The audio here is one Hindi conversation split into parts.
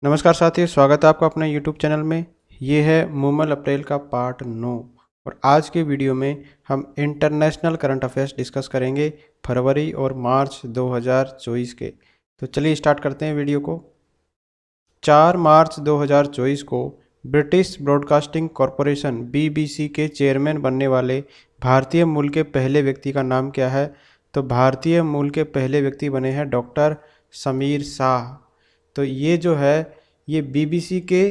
नमस्कार साथियों, स्वागत है आपका अपने YouTube चैनल में। ये है मूमल अप्रैल का पार्ट 9 और आज के वीडियो में हम इंटरनेशनल करंट अफेयर्स डिस्कस करेंगे फरवरी और मार्च 2024 के। तो चलिए स्टार्ट करते हैं वीडियो को। 4 मार्च 2024 को ब्रिटिश ब्रॉडकास्टिंग कॉरपोरेशन BBC के चेयरमैन बनने वाले भारतीय मूल के पहले व्यक्ति का नाम क्या है? तो भारतीय मूल के पहले व्यक्ति बने हैं डॉक्टर समीर शाह। तो ये जो है ये BBC के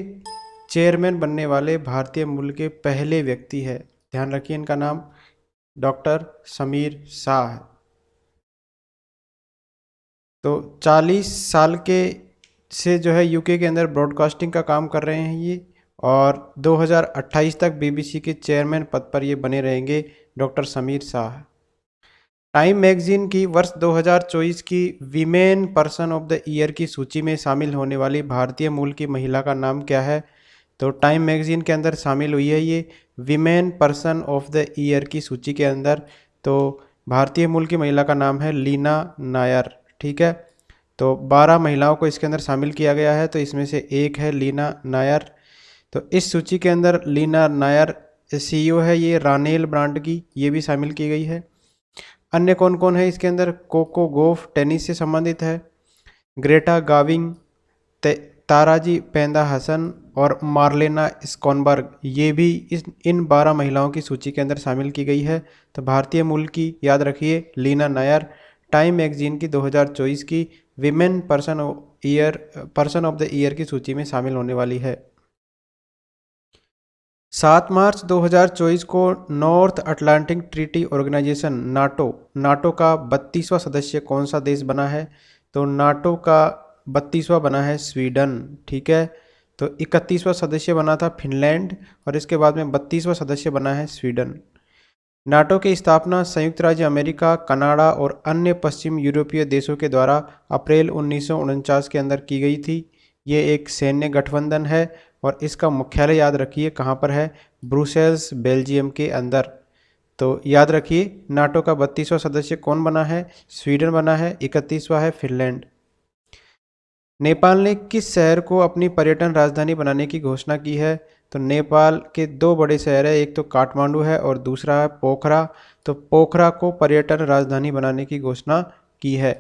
चेयरमैन बनने वाले भारतीय मूल के पहले व्यक्ति है। ध्यान रखिए, इनका नाम डॉक्टर समीर शाह है। तो 40 साल के से जो है यूके के अंदर ब्रॉडकास्टिंग का काम कर रहे हैं ये, और 2028 तक BBC के चेयरमैन पद पर ये बने रहेंगे doctor Sameer Shah. Time magazine की वर्ष 2024 की women person of the year की सूची में शामिल होने वाली भारतीय मूल की महिला का नाम क्या है? तो टाइम मैगजीन के अंदर शामिल हुई है ये women person of the year की सूची के अंदर। तो भारतीय मूल की महिला का नाम है लीना नायर। ठीक है, तो 12 महिलाओं को इसके अंदर शामिल किया गया है, तो इसमें से एक है लीना नायर। तो इस सूची के अंदर लीना नायर CEO है ये रानेल ब्रांड की, ये भी शामिल की गई है। अन्य कौन कौन है इसके अंदर? कोको गोफ टेनिस से संबंधित है, ग्रेटा गाविंग, ताराजी पेंदा हसन और मार्लेना स्कॉनबर्ग, ये भी इन 12 महिलाओं की सूची के अंदर शामिल की गई है। तो भारतीय मूल की याद रखिए लीना नायर टाइम मैगजीन की 2024 की women person of the year की सूची में शामिल होने वाली है। 7 मार्च 2024 को North Atlantic Treaty Organisation NATO का 32वां सदस्य कौन सा देश बना है? तो नाटो का 32वां बना है स्वीडन। ठीक है, तो 31वां सदस्य बना था फिनलैंड और इसके बाद में 32वां सदस्य बना है स्वीडन। नाटो की स्थापना संयुक्त राज्य अमेरिका, कनाडा और अन्य पश्चिम यूरोपीय देशों के द्वारा अप्रैल 1949 के अंदर की गई थी। ये एक सैन्य गठबंधन है और इसका मुख्यालय याद रखिए कहाँ पर है? ब्रुसेल्स, बेल्जियम के अंदर। तो याद रखिए नाटो का 32वां सदस्य कौन बना है? स्वीडन बना है। 31वां है फिनलैंड। नेपाल ने किस शहर को अपनी पर्यटन राजधानी बनाने की घोषणा की है? तो नेपाल के दो बड़े शहर है, एक तो काठमांडू है और दूसरा है पोखरा। तो पोखरा को पर्यटन राजधानी बनाने की घोषणा की है।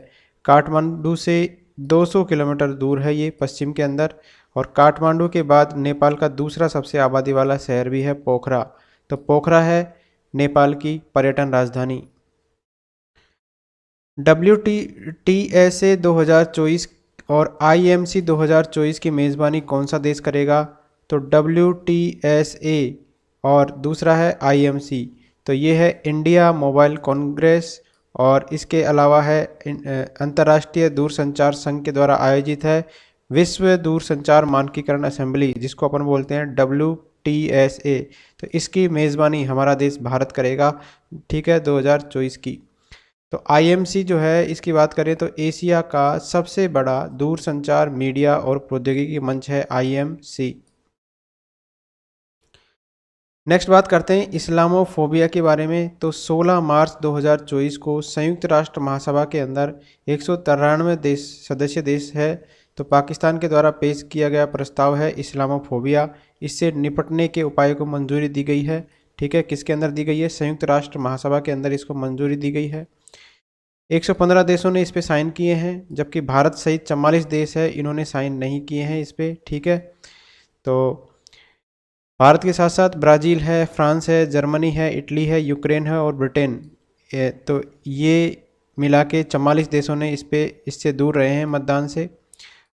काठमांडू से 200 किलोमीटर दूर है ये पश्चिम के अंदर, और काठमांडू के बाद नेपाल का दूसरा सबसे आबादी वाला शहर भी है पोखरा। तो पोखरा है नेपाल की पर्यटन राजधानी। WTSA 2024 और IMC 2024 की मेज़बानी कौन सा देश करेगा? तो WTSA और दूसरा है IMC। तो ये है इंडिया मोबाइल कांग्रेस, और इसके अलावा है अंतर्राष्ट्रीय दूरसंचार संघ के द्वारा आयोजित है विश्व दूरसंचार मानकीकरण असेंबली, जिसको अपन बोलते हैं WTSA। तो इसकी मेज़बानी हमारा देश भारत करेगा। ठीक है, 2024 की। तो IMC जो है इसकी बात करें तो एशिया का सबसे बड़ा दूरसंचार मीडिया और प्रौद्योगिकी मंच है IMC। नेक्स्ट बात करते हैं इस्लामोफोबिया के बारे में। तो 16 मार्च 2024 को संयुक्त राष्ट्र महासभा के अंदर 193 सदस्य देश है, तो पाकिस्तान के द्वारा पेश किया गया प्रस्ताव है इस्लामोफोबिया। इससे निपटने के उपायों को मंजूरी दी गई है। ठीक है, किसके अंदर दी गई है? संयुक्त राष्ट्र महासभा के अंदर इसको मंजूरी दी गई है। 115 देशों ने इस पे साइन किए हैं, जबकि भारत सहित 44 देश है इन्होंने साइन नहीं किए हैं इस पे। ठीक है, तो भारत के साथ साथ ब्राज़ील है, फ्रांस है, जर्मनी है, इटली है, यूक्रेन है और ब्रिटेन। तो ये मिला के 44 देशों ने इससे दूर रहे हैं मतदान से।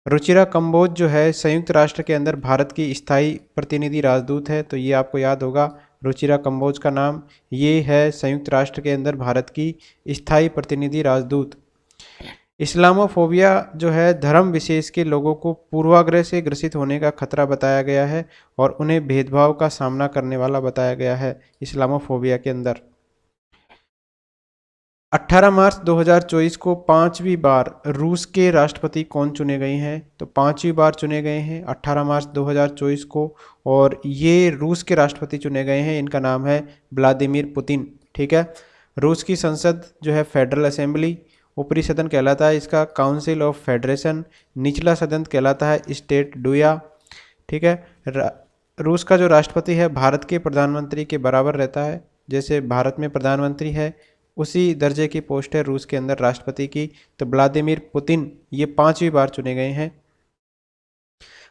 रुचिरा कंबोज जो है संयुक्त राष्ट्र के अंदर भारत की स्थायी प्रतिनिधि राजदूत है, तो ये आपको याद होगा रुचिरा कंबोज का नाम। ये है संयुक्त राष्ट्र के अंदर भारत की स्थायी प्रतिनिधि राजदूत। इस्लामोफोबिया जो है धर्म विशेष के लोगों को पूर्वाग्रह से ग्रसित होने का खतरा बताया गया है और उन्हें भेदभाव का सामना करने वाला बताया गया है इस्लामोफोबिया के अंदर। 18 मार्च 2024 को 5वीं बार रूस के राष्ट्रपति कौन चुने गए हैं? तो 5वीं बार चुने गए हैं 18 मार्च 2024 को, और ये रूस के राष्ट्रपति चुने गए हैं, इनका नाम है व्लादिमीर पुतिन। ठीक है, रूस की संसद जो है फेडरल असेंबली, ऊपरी सदन कहलाता है इसका काउंसिल ऑफ फेडरेशन, निचला सदन कहलाता है स्टेट डुया। ठीक है। रूस का जो राष्ट्रपति है भारत के प्रधानमंत्री के बराबर रहता है, जैसे भारत में प्रधानमंत्री है उसी दर्जे की पोस्ट है रूस के अंदर राष्ट्रपति की। तो व्लादिमीर पुतिन ये 5वीं बार चुने गए हैं।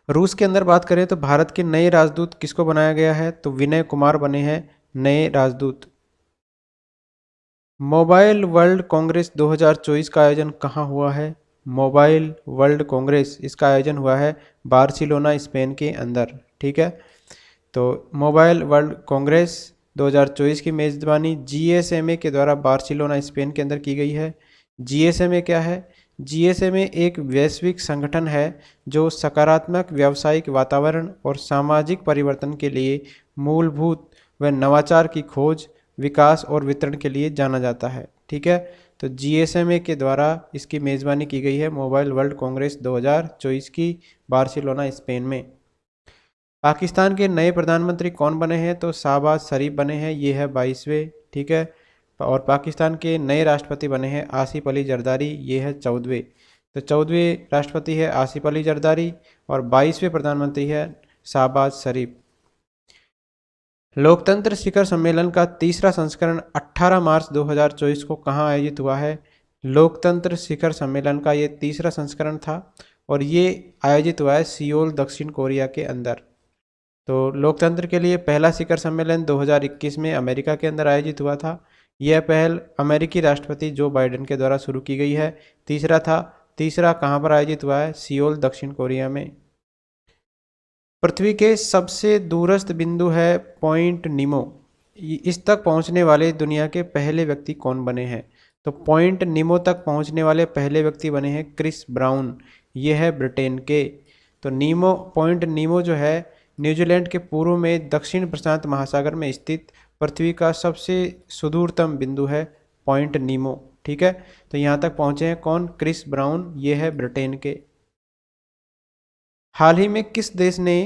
रूस के अंदर बात करें तो भारत के नए राजदूत किसको बनाया गया है, तो विनय कुमार बने हैं नए राजदूत। मोबाइल वर्ल्ड कांग्रेस 2024 का आयोजन कहाँ हुआ है? मोबाइल वर्ल्ड कांग्रेस इसका आयोजन हुआ है बार्सिलोना स्पेन के अंदर। ठीक है। तो मोबाइल वर्ल्ड कांग्रेस 2024 की मेज़बानी GSMA के द्वारा बार्सिलोना स्पेन के अंदर की गई है। GSMA क्या है? GSMA एक वैश्विक संगठन है जो सकारात्मक व्यावसायिक वातावरण और सामाजिक परिवर्तन के लिए मूलभूत व नवाचार की खोज, विकास और वितरण के लिए जाना जाता है। ठीक है। तो GSMA के द्वारा इसकी मेज़बानी की गई है मोबाइल वर्ल्ड कांग्रेस 2024 की बार्सिलोना स्पेन में। पाकिस्तान के नए प्रधानमंत्री कौन बने हैं, तो शाहबाज शरीफ बने हैं, ये है 22वें। ठीक है। और पाकिस्तान के नए राष्ट्रपति बने हैं आसिफ अली जरदारी, ये है 14वें। तो 14वें राष्ट्रपति है आसिफ अली जरदारी और 22वें प्रधानमंत्री है शाहबाज शरीफ। लोकतंत्र शिखर सम्मेलन का तीसरा संस्करण 18 मार्च 2024 को कहाँ आयोजित हुआ है? लोकतंत्र शिखर सम्मेलन का ये तीसरा संस्करण था और ये आयोजित हुआ है सियोल दक्षिण कोरिया के अंदर। तो लोकतंत्र के लिए पहला शिखर सम्मेलन 2021 में अमेरिका के अंदर आयोजित हुआ था। यह पहल अमेरिकी राष्ट्रपति जो बाइडेन के द्वारा शुरू की गई है। तीसरा कहाँ पर आयोजित हुआ है? सियोल दक्षिण कोरिया में। पृथ्वी के सबसे दूरस्थ बिंदु है पॉइंट नीमो। इस तक पहुंचने वाले दुनिया के पहले व्यक्ति कौन बने हैं? तो पॉइंट नीमो तक पहुंचने वाले पहले व्यक्ति बने हैं क्रिस ब्राउन, ये है ब्रिटेन के। तो पॉइंट नीमो जो है न्यूजीलैंड के पूर्व में दक्षिण प्रशांत महासागर में स्थित पृथ्वी का सबसे सुदूरतम बिंदु है पॉइंट नीमो। ठीक है। तो यहाँ तक पहुँचे हैं कौन? क्रिस ब्राउन, ये है ब्रिटेन के। हाल ही में किस देश ने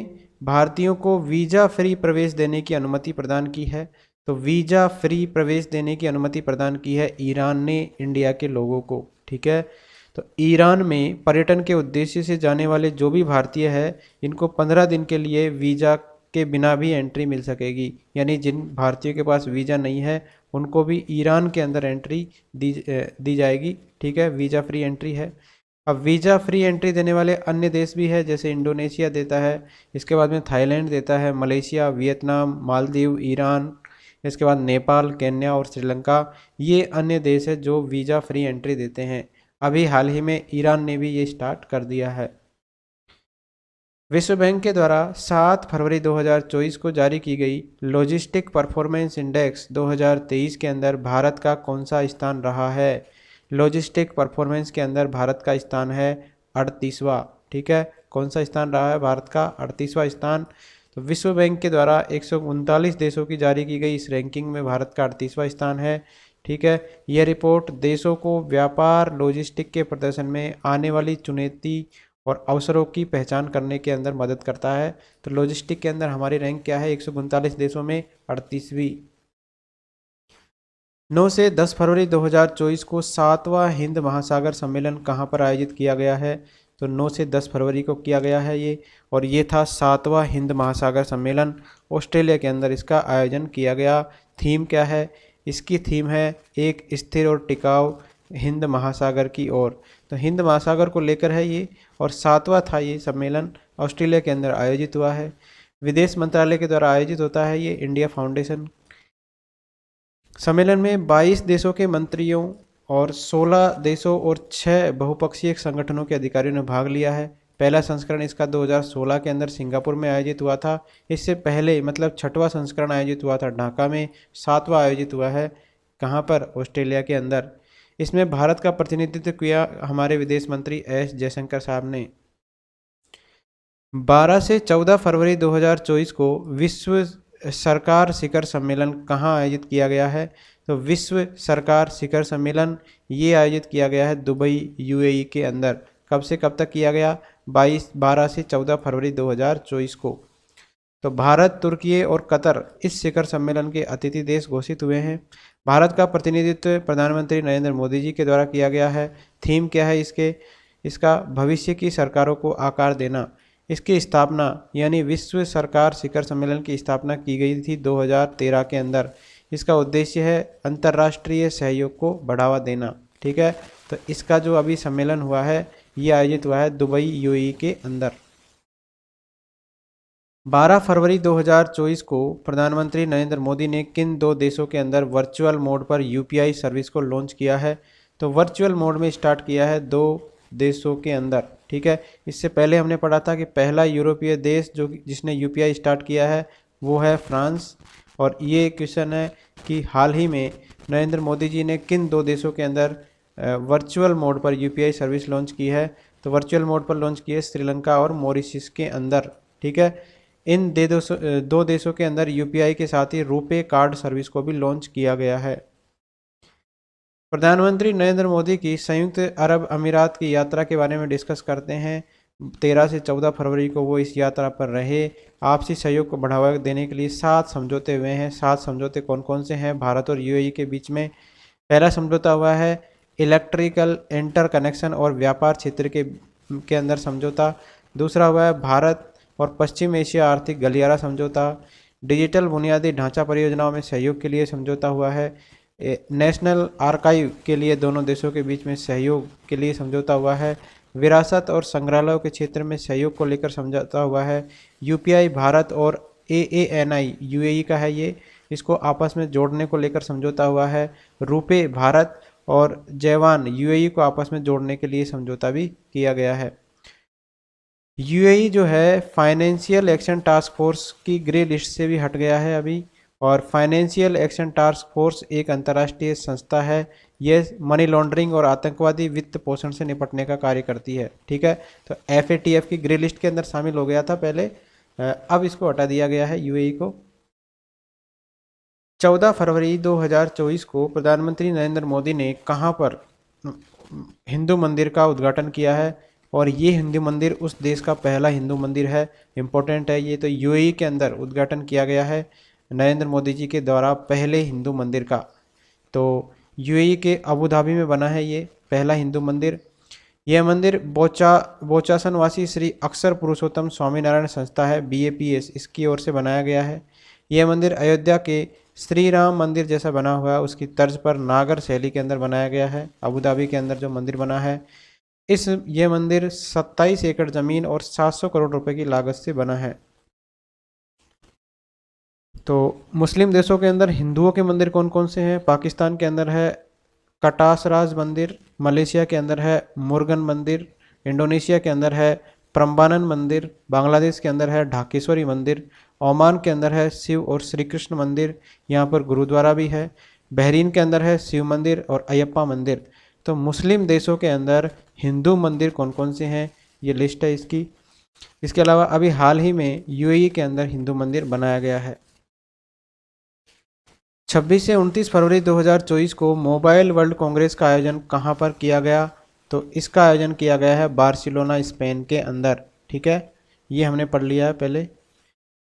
भारतीयों को वीज़ा फ्री प्रवेश देने की अनुमति प्रदान की है? तो वीज़ा फ्री प्रवेश देने की अनुमति प्रदान की है ईरान ने इंडिया के लोगों को। ठीक है। तो ईरान में पर्यटन के उद्देश्य से जाने वाले जो भी भारतीय है इनको 15 दिन के लिए वीज़ा के बिना भी एंट्री मिल सकेगी, यानी जिन भारतीयों के पास वीज़ा नहीं है उनको भी ईरान के अंदर एंट्री दी जाएगी। ठीक है। वीज़ा फ्री एंट्री है। अब वीज़ा फ्री एंट्री देने वाले अन्य देश भी है, जैसे इंडोनेशिया देता है, इसके बाद में थाईलैंड देता है, मलेशिया, वियतनाम, मालदीव, ईरान, इसके बाद नेपाल, केन्या और श्रीलंका, ये अन्य देश है जो वीज़ा फ्री एंट्री देते हैं। अभी हाल ही में ईरान ने भी ये स्टार्ट कर दिया है। विश्व बैंक के द्वारा 7 फरवरी 2024 को जारी की गई लॉजिस्टिक परफॉर्मेंस इंडेक्स 2023 के अंदर भारत का कौन सा स्थान रहा है? लॉजिस्टिक परफॉर्मेंस के अंदर भारत का स्थान है 38वां। ठीक है। कौन सा स्थान रहा है भारत का? 38वां स्थान। तो विश्व बैंक के द्वारा 139 देशों की जारी की गई इस रैंकिंग में भारत का 38वां स्थान है। ठीक है। यह रिपोर्ट देशों को व्यापार लॉजिस्टिक के प्रदर्शन में आने वाली चुनौती और अवसरों की पहचान करने के अंदर मदद करता है। तो लॉजिस्टिक के अंदर हमारी रैंक क्या है? 139 देशों में 38वीं। 9 से 10 फरवरी 2024 को 7वां हिंद महासागर सम्मेलन कहाँ पर आयोजित किया गया है? तो 9 से 10 फरवरी को किया गया है ये, और ये था 7वां हिंद महासागर सम्मेलन। ऑस्ट्रेलिया के अंदर इसका आयोजन किया गया। थीम क्या है? इसकी थीम है एक स्थिर और टिकाऊ हिंद महासागर की ओर। तो हिंद महासागर को लेकर है ये, और 7वां था ये सम्मेलन, ऑस्ट्रेलिया के अंदर आयोजित हुआ है। विदेश मंत्रालय के द्वारा आयोजित होता है ये इंडिया फाउंडेशन। सम्मेलन में 22 देशों के मंत्रियों और 16 देशों और 6 बहुपक्षीय संगठनों के अधिकारियों ने भाग लिया है। पहला संस्करण इसका 2016 के अंदर सिंगापुर में आयोजित हुआ था। इससे पहले मतलब 6वां संस्करण आयोजित हुआ था ढाका में। 7वां आयोजित हुआ है कहाँ पर? ऑस्ट्रेलिया के अंदर। इसमें भारत का प्रतिनिधित्व किया हमारे विदेश मंत्री एस जयशंकर साहब ने। 12 से 14 फरवरी 2024 को विश्व सरकार शिखर सम्मेलन कहाँ आयोजित किया गया है? तो विश्व सरकार शिखर सम्मेलन ये आयोजित किया गया है दुबई UAE के अंदर। कब से कब तक किया गया? 12 से 14 फरवरी 2024 को। तो भारत, तुर्की और कतर इस शिखर सम्मेलन के अतिथि देश घोषित हुए हैं। भारत का प्रतिनिधित्व प्रधानमंत्री नरेंद्र मोदी जी के द्वारा किया गया है। थीम क्या है इसका भविष्य की सरकारों को आकार देना। इसकी स्थापना यानी विश्व सरकार शिखर सम्मेलन की स्थापना की गई थी 2013 के अंदर। इसका उद्देश्य है अंतर्राष्ट्रीय सहयोग को बढ़ावा देना। ठीक है, तो इसका जो अभी सम्मेलन हुआ है ये आयोजित हुआ है दुबई यूएई के अंदर। 12 फरवरी 2024 को प्रधानमंत्री नरेंद्र मोदी ने किन दो देशों के अंदर वर्चुअल मोड पर यूपीआई सर्विस को लॉन्च किया है? तो वर्चुअल मोड में स्टार्ट किया है दो देशों के अंदर। ठीक है, इससे पहले हमने पढ़ा था कि पहला यूरोपीय देश जिसने यूपीआई स्टार्ट किया है वो है फ्रांस। और ये क्वेश्चन है कि हाल ही में नरेंद्र मोदी जी ने किन दो देशों के अंदर वर्चुअल मोड पर यूपीआई सर्विस लॉन्च की है? तो वर्चुअल मोड पर लॉन्च की है श्रीलंका और मॉरिशस के अंदर। ठीक है, इन दो देशों के अंदर यूपीआई के साथ ही रुपे कार्ड सर्विस को भी लॉन्च किया गया है। प्रधानमंत्री नरेंद्र मोदी की संयुक्त अरब अमीरात की यात्रा के बारे में डिस्कस करते हैं। 13 से 14 फरवरी को वो इस यात्रा पर रहे। आपसी सहयोग को बढ़ावा देने के लिए 7 समझौते हुए हैं। 7 समझौते कौन कौन से हैं भारत और यूएई के बीच में? पहला समझौता हुआ है इलेक्ट्रिकल इंटरकनेक्शन और व्यापार क्षेत्र के अंदर समझौता। दूसरा हुआ है भारत और पश्चिम एशिया आर्थिक गलियारा समझौता। डिजिटल बुनियादी ढांचा परियोजनाओं में सहयोग के लिए समझौता हुआ है। नेशनल आर्काइव के लिए दोनों देशों के बीच में सहयोग के लिए समझौता हुआ है। विरासत और संग्रहालयों के क्षेत्र में सहयोग को लेकर समझौता हुआ है। यूपीआई भारत और एएनआई यूएई का है ये, इसको आपस में जोड़ने को लेकर समझौता हुआ है। रुपे भारत और जैवान यूएई को आपस में जोड़ने के लिए समझौता भी किया गया है। यूएई जो है फाइनेंशियल एक्शन टास्क फोर्स की ग्रे लिस्ट से भी हट गया है अभी। और फाइनेंशियल एक्शन टास्क फोर्स एक अंतर्राष्ट्रीय संस्था है। यह मनी लॉन्ड्रिंग और आतंकवादी वित्त पोषण से निपटने का कार्य करती है। ठीक है, तो एफएटीएफ की ग्रे लिस्ट के अंदर शामिल हो गया था पहले, अब इसको हटा दिया गया है यूएई को। 14 फरवरी 2024 को प्रधानमंत्री नरेंद्र मोदी ने कहां पर हिंदू मंदिर का उद्घाटन किया है? और ये हिंदू मंदिर उस देश का पहला हिंदू मंदिर है। इम्पोर्टेंट है ये, तो यूएई के अंदर उद्घाटन किया गया है नरेंद्र मोदी जी के द्वारा पहले हिंदू मंदिर का। तो यूएई के अबू धाबी में बना है ये पहला हिंदू मंदिर। यह मंदिर बोचासनवासी श्री अक्षर पुरुषोत्तम स्वामीनारायण संस्था है बीएपीएस, इसकी ओर से बनाया गया है। यह मंदिर अयोध्या के श्री राम मंदिर जैसा बना हुआ है, उसकी तर्ज पर नागर शैली के अंदर बनाया गया है। अबू धाबी के अंदर जो मंदिर बना है ये मंदिर 27 एकड़ जमीन और 700 करोड़ रुपए की लागत से बना है। तो मुस्लिम देशों के अंदर हिंदुओं के मंदिर कौन कौन से हैं? पाकिस्तान के अंदर है कटासराज मंदिर, मलेशिया के अंदर है मुरुगन मंदिर, इंडोनेशिया के अंदर है प्रम्बानन मंदिर, बांग्लादेश के अंदर है ढाकेश्वरी मंदिर, ओमान के अंदर है शिव और श्री कृष्ण मंदिर, यहाँ पर गुरुद्वारा भी है, बहरीन के अंदर है शिव मंदिर और अयप्पा मंदिर। तो मुस्लिम देशों के अंदर हिंदू मंदिर कौन कौन से हैं ये लिस्ट है इसकी। इसके अलावा अभी हाल ही में यूएई के अंदर हिंदू मंदिर बनाया गया है। 26 से 29 फरवरी 2024 को मोबाइल वर्ल्ड कांग्रेस का आयोजन कहाँ पर किया गया? तो इसका आयोजन किया गया है बार्सिलोना स्पेन के अंदर। ठीक है, ये हमने पढ़ लिया है पहले।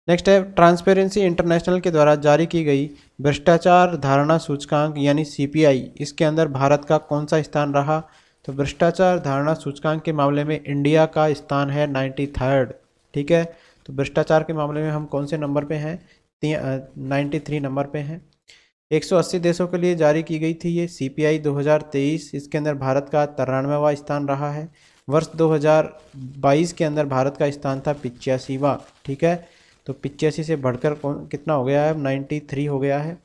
नेक्स्ट है ट्रांसपेरेंसी इंटरनेशनल के द्वारा जारी की गई भ्रष्टाचार धारणा सूचकांक यानी सीपीआई, इसके अंदर भारत का कौन सा स्थान रहा? तो भ्रष्टाचार धारणा सूचकांक के मामले में इंडिया का स्थान है 93rd। ठीक है, तो भ्रष्टाचार के मामले में हम कौन से नंबर पे हैं? 93 नंबर पे हैं। 180 देशों के लिए जारी की गई थी ये सीपीआई 2023, इसके अंदर भारत का 93वां स्थान रहा है। वर्ष 2022 के अंदर भारत का स्थान था 85वां। ठीक है, तो 85 से बढ़कर कितना हो गया है? 93 हो गया है।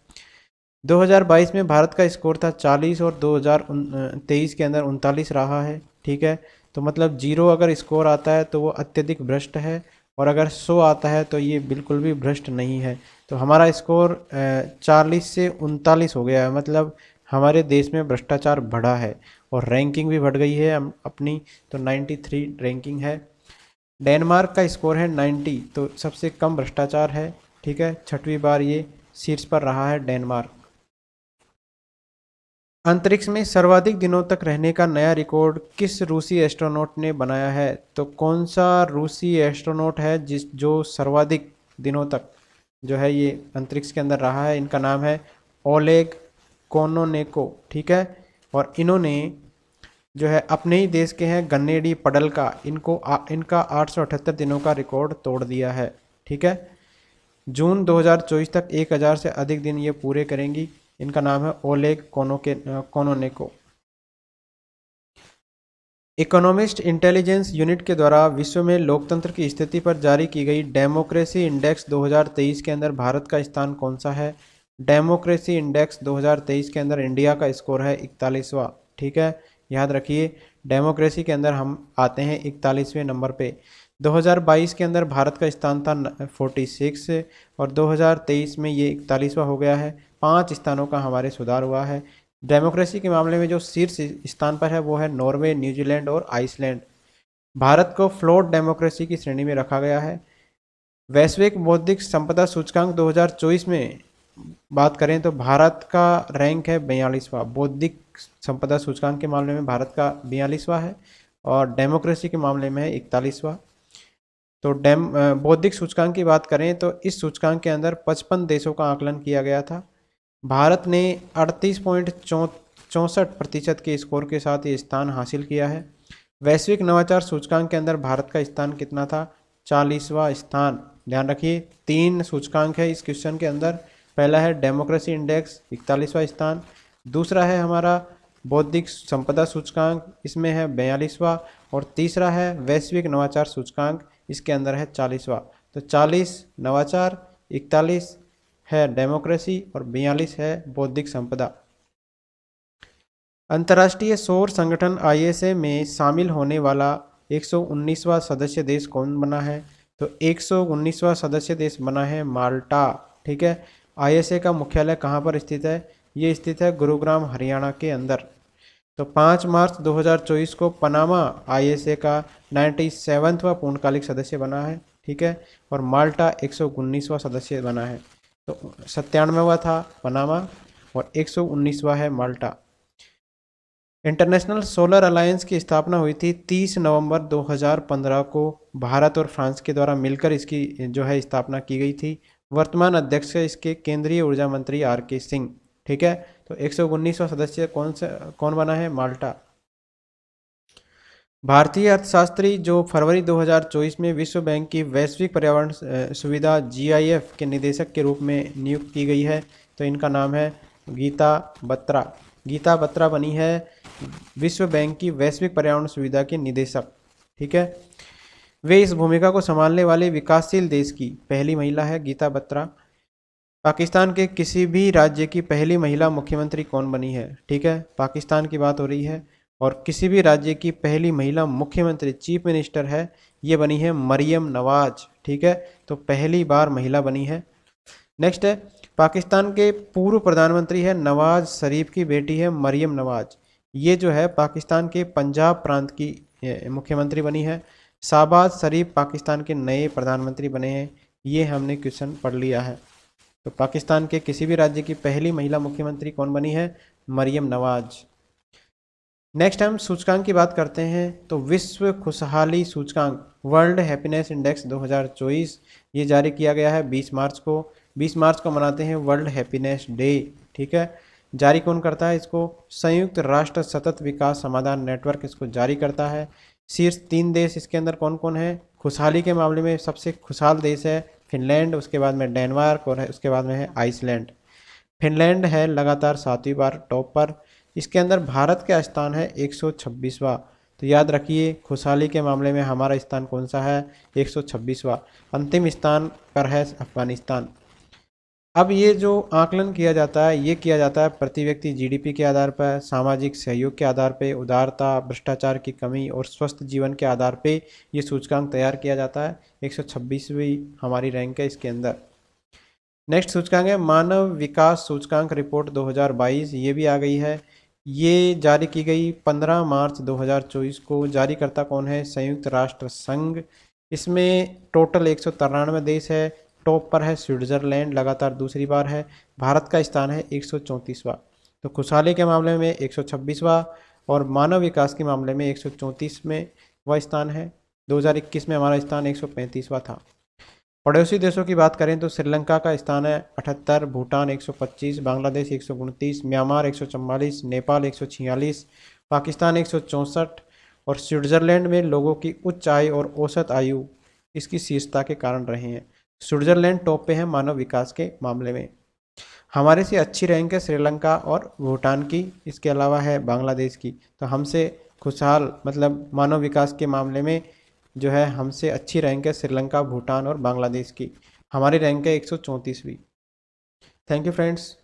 2022 में भारत का स्कोर था 40 और 2023 के अंदर 39 रहा है। ठीक है, तो मतलब 0 अगर स्कोर आता है तो वो अत्यधिक भ्रष्ट है, और अगर 100 आता है तो ये बिल्कुल भी भ्रष्ट नहीं है। तो हमारा स्कोर 40 से 39 हो गया है, मतलब हमारे देश में भ्रष्टाचार बढ़ा है और रैंकिंग भी बढ़ गई है अपनी, तो 93 रैंकिंग है। डेनमार्क का स्कोर है 90, तो सबसे कम भ्रष्टाचार है। ठीक है, 6वीं बार ये शीर्ष पर रहा है डेनमार्क। अंतरिक्ष में सर्वाधिक दिनों तक रहने का नया रिकॉर्ड किस रूसी एस्ट्रोनॉट ने बनाया है? तो कौन सा रूसी एस्ट्रोनॉट है जो सर्वाधिक दिनों तक जो है ये अंतरिक्ष के अंदर रहा है? इनका नाम है ओलेग कोनोनेको, ठीक है। और इन्होंने जो है अपने ही देश के हैं गन्नेडी पडलका, इनका 878 दिनों का रिकॉर्ड तोड़ दिया है, ठीक है। जून 2024 तक 1000 से अधिक दिन ये पूरे करेंगी। इनका नाम है ओलेग कोनोनेको। इकोनॉमिस्ट इंटेलिजेंस यूनिट के द्वारा विश्व में लोकतंत्र की स्थिति पर जारी की गई डेमोक्रेसी इंडेक्स 2023 के अंदर भारत का स्थान कौन सा है? डेमोक्रेसी इंडेक्स 2023 के अंदर इंडिया का स्कोर है 41वां, ठीक है। याद रखिए, डेमोक्रेसी के अंदर हम आते हैं 41वें नंबर पे। 2022 के अंदर भारत का स्थान था 46 और 2023 में ये 41वां हो गया है। 5 स्थानों का हमारे सुधार हुआ है। डेमोक्रेसी के मामले में जो शीर्ष स्थान पर है वो है नॉर्वे, न्यूजीलैंड और आइसलैंड। भारत को फ्लोट डेमोक्रेसी की श्रेणी में रखा गया है। वैश्विक बौद्धिक संपदा सूचकांक 2024 में बात करें तो भारत का रैंक है 42वां। बौद्धिक संपदा सूचकांक के मामले में भारत का 42वां है और डेमोक्रेसी के मामले में है 41वां। तो बौद्धिक सूचकांक की बात करें तो इस सूचकांक के अंदर 55 देशों का आकलन किया गया था। भारत ने 38.64% के स्कोर के साथ ये स्थान हासिल किया है। वैश्विक नवाचार सूचकांक के अंदर भारत का स्थान कितना था? 40वां स्थान। ध्यान रखिए, 3 सूचकांक है इस क्वेश्चन के अंदर। पहला है डेमोक्रेसी इंडेक्स 41वां स्थान, दूसरा है हमारा बौद्धिक संपदा सूचकांक, इसमें है 42वां, और तीसरा है वैश्विक नवाचार सूचकांक, इसके अंदर है 40वां। तो 40 नवाचार, 41 है डेमोक्रेसी और 42 है बौद्धिक संपदा। अंतर्राष्ट्रीय सौर संगठन ISA में शामिल होने वाला 119वां सदस्य देश कौन बना है? तो 119वां सदस्य देश बना है माल्टा, ठीक है। ISA का मुख्यालय कहाँ पर स्थित है? ये स्थित है गुरुग्राम, हरियाणा के अंदर। तो 5 मार्च 2024 को पनामा ISA का 97वां पूर्णकालिक सदस्य बना है, ठीक है। और माल्टा 119वां सदस्य बना है। तो 97वां था पनामा और 119वां है माल्टा। इंटरनेशनल सोलर अलायंस की स्थापना हुई थी 30 नवंबर 2015 को। भारत और फ्रांस के द्वारा मिलकर इसकी जो है स्थापना की गई थी। वर्तमान अध्यक्ष है इसके केंद्रीय ऊर्जा मंत्री RK सिंह, ठीक है। तो 119वां सदस्य कौन बना है? माल्टा। भारतीय अर्थशास्त्री जो फरवरी 2024 में विश्व बैंक की वैश्विक पर्यावरण सुविधा GIF के निदेशक के रूप में नियुक्त की गई है, तो इनका नाम है गीता बत्रा। गीता बत्रा बनी है विश्व बैंक की वैश्विक पर्यावरण सुविधा की निदेशक, ठीक है। वे इस भूमिका को संभालने वाले विकासशील देश की पहली महिला है गीता बत्रा। पाकिस्तान के किसी भी राज्य की पहली महिला मुख्यमंत्री कौन बनी है? ठीक है, पाकिस्तान की बात हो रही है। और किसी भी राज्य की पहली महिला मुख्यमंत्री चीफ मिनिस्टर है, ये बनी है मरियम नवाज, ठीक है। तो पहली बार महिला बनी है। नेक्स्ट है, पाकिस्तान के पूर्व प्रधानमंत्री है नवाज शरीफ की बेटी है मरियम नवाज। ये जो है पाकिस्तान के पंजाब प्रांत की मुख्यमंत्री बनी है। शहबाज शरीफ पाकिस्तान के नए प्रधानमंत्री बने हैं। ये हमने क्वेश्चन पढ़ लिया है। तो पाकिस्तान के किसी भी राज्य की पहली महिला मुख्यमंत्री कौन बनी है? मरियम नवाज। नेक्स्ट हम सूचकांक की बात करते हैं। तो विश्व खुशहाली सूचकांक वर्ल्ड हैप्पीनेस इंडेक्स 2024 ये जारी किया गया है 20 मार्च को। 20 मार्च को मनाते हैं वर्ल्ड हैप्पीनेस डे, ठीक है। जारी कौन करता है इसको? संयुक्त राष्ट्र सतत विकास समाधान नेटवर्क इसको जारी करता है। शीर्ष 3 देश इसके अंदर कौन कौन है? खुशहाली के मामले में सबसे खुशहाल देश है फिनलैंड, उसके बाद में डेनमार्क और उसके बाद में है आइसलैंड। फिनलैंड है लगातार 7वीं बार टॉप पर। इसके अंदर भारत का स्थान है 126वां। तो याद रखिए, खुशहाली के मामले में हमारा स्थान कौन सा है? 126वां। अंतिम स्थान पर है अफगानिस्तान। अब ये जो आकलन किया जाता है, ये किया जाता है प्रति व्यक्ति GDP के आधार पर, सामाजिक सहयोग के आधार पर, उदारता, भ्रष्टाचार की कमी और स्वस्थ जीवन के आधार पर ये सूचकांक तैयार किया जाता है। 126वीं हमारी रैंक है इसके अंदर। नेक्स्ट सूचकांक है मानव विकास सूचकांक रिपोर्ट 2022। ये भी आ गई है। ये जारी की गई 15 मार्च 2024 को। जारीकर्ता कौन है? संयुक्त राष्ट्र संघ। इसमें टोटल 193 देश है। टॉप पर है स्विट्जरलैंड, लगातार दूसरी बार है। भारत का स्थान है 134वां। तो खुशहाली के मामले में 126वां और मानव विकास के मामले में 134 में वह स्थान है। 2021 में हमारा स्थान 135वां था। पड़ोसी देशों की बात करें तो श्रीलंका का स्थान है 78, भूटान 125, बांग्लादेश 129, म्यांमार 144, नेपाल 146, पाकिस्तान 164 और स्विट्जरलैंड में लोगों की उच्च आय और औसत आयु इसकी शीर्षता के कारण रहे हैं। स्विट्जरलैंड टॉप पे है मानव विकास के मामले में। हमारे से अच्छी रैंक है श्रीलंका और भूटान की, इसके अलावा है बांग्लादेश की। तो हमसे खुशहाल मतलब मानव विकास के मामले में जो है हमसे अच्छी रैंक है श्रीलंका, भूटान और बांग्लादेश की। हमारी रैंक है 134वीं। Thank you friends.